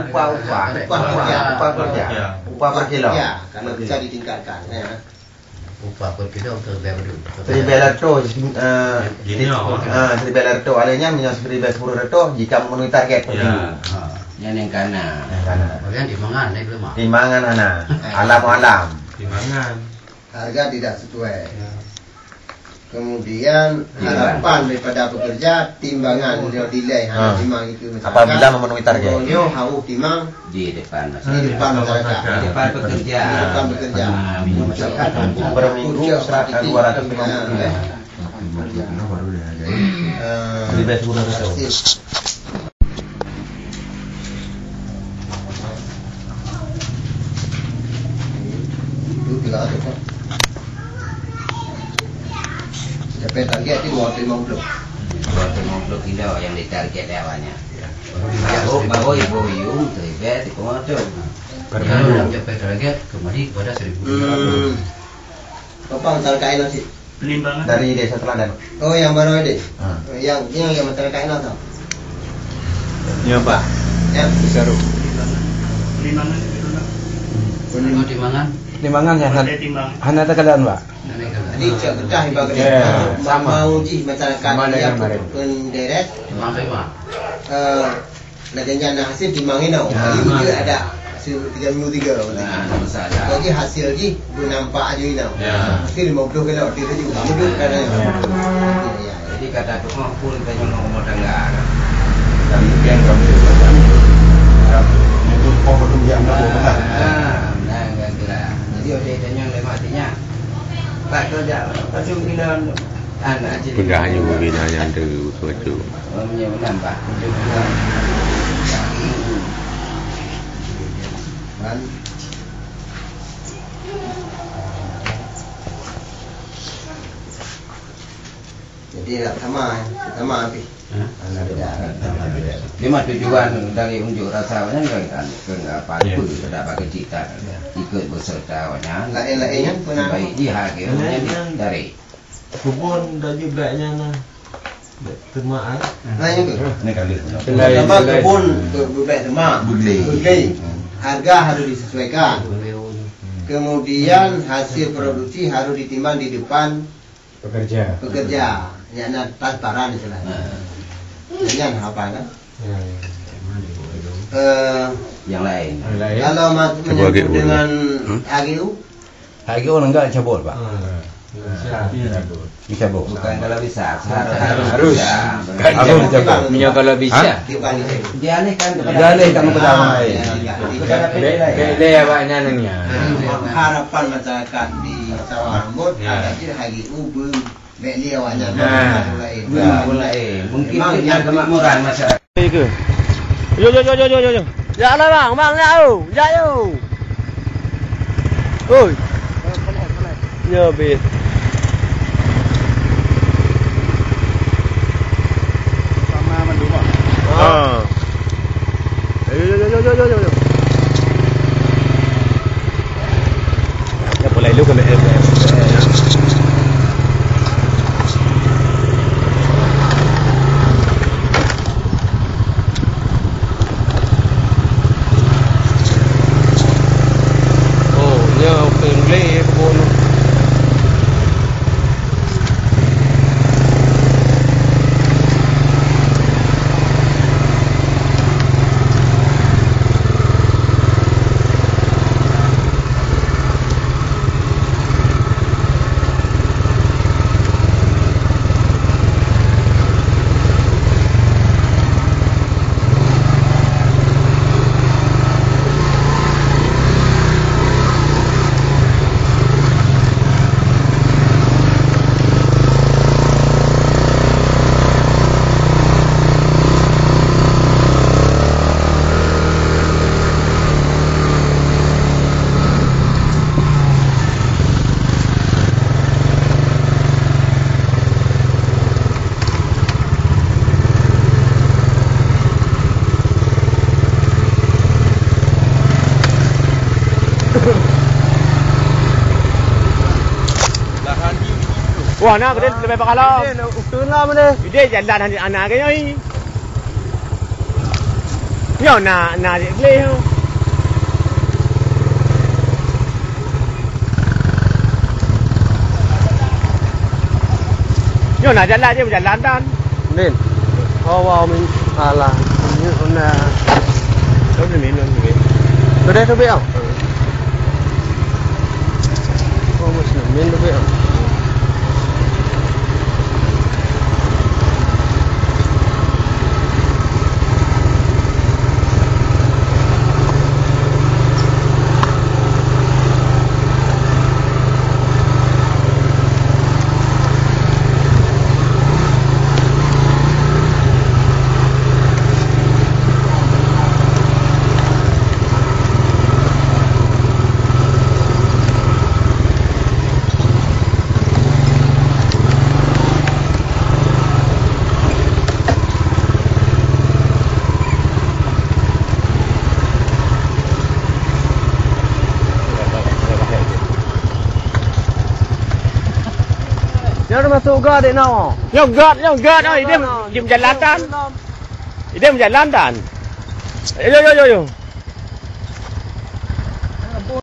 Upah per kilo. Ya, karena bisa ditingkatkan. Ya. Upah per kilo Seribu lerto, seribu lerto. Alanya minyak 1.010 jika memenuhi target per minggu. Yang kanan. Bagian dimangan, belum. Timbangan alam. Timbangan. Harga tidak sesuai. Kemudian harapan daripada pekerja timbangan delay timang itu apabila memenuhi target. Konyo harus timang di depan masyarakat. Di depan pekerja. Per minggu 250. Itu tidak ada Pak. Sampai target itu 250 kilo yang ditarget awalnya. Baru ibu yung target itu macam. Kalau mencapai target kembali kepada 1.500. Bapak target nasi. Pelimbangan Dari desa Teladan. Oh yang baru ini. Yang target nasi. Iya Pak. Ya. Seru. Pelimbangan itu lah. Timbangan ya. Timbang. Hanya terkadang Pak. Jadi getah ibaratnya sama uji masyarakat yang penderet. Nadanya hasil timangin tau. Ini juga ada hasil 3 minggu 3. Jadi hasil ji bernampak aja ini tau. Hasil 50 kilo dia juga mudah kadang. Jadi kata tu pun banyak ngomong tangga. Dan yang kami itu pokok yang Jadi orang tanya lematinya. Pak kerja, pasung kilan anak jadi. Pindahnya pembinanya dari suatu. Menambah. Kan. Jadi tak sama api. Lima tujuan dari unjuk rasa nya kan apa itu sudah pakai cita ikut beserta nya lain-lainnya pernah baik di hakimnya dari Kebun dan juga nah. Temaan. Nah itu. Ini kali. Sama kebun berbeda temak. Budley. Harga harus disesuaikan. Kemudian hasil produksi harus ditimbang di depan pekerja. Ya transparan istilahnya. Jangan apa kan? yang lain. Kalau menyangkut dengan HGU enggak cabut Pak. Bisa Bu. Bukan kalau bisa, harus cabut. Minyak kalau bisa. Dialihkan ke pertama. Beda ya Pak nyanyinya. Harapan masyarakat di Sawangmut agar HGU beli awalnya mulai mungkin yang kemakmuran masyarakat. Yo. Ya lah bang, yo. Oi. Ya bet. Sama mendukung. Yo. Ya boleh lu kan Wah, nak dia lebih bakalau. Turun lah mana? Dia jalan anak kayaknya. Nyo na dia boleh tu. Nyo nak jalan je berjalan dan. Nin. Awal min ala. Ni ona. Đâu ni ni. Đâu đây đâu biết không? Oh, mesti min đâu biết không? Dia masuk god dek now. Yo god oi dia berjalan dan. Dia berjalan dan. Yo.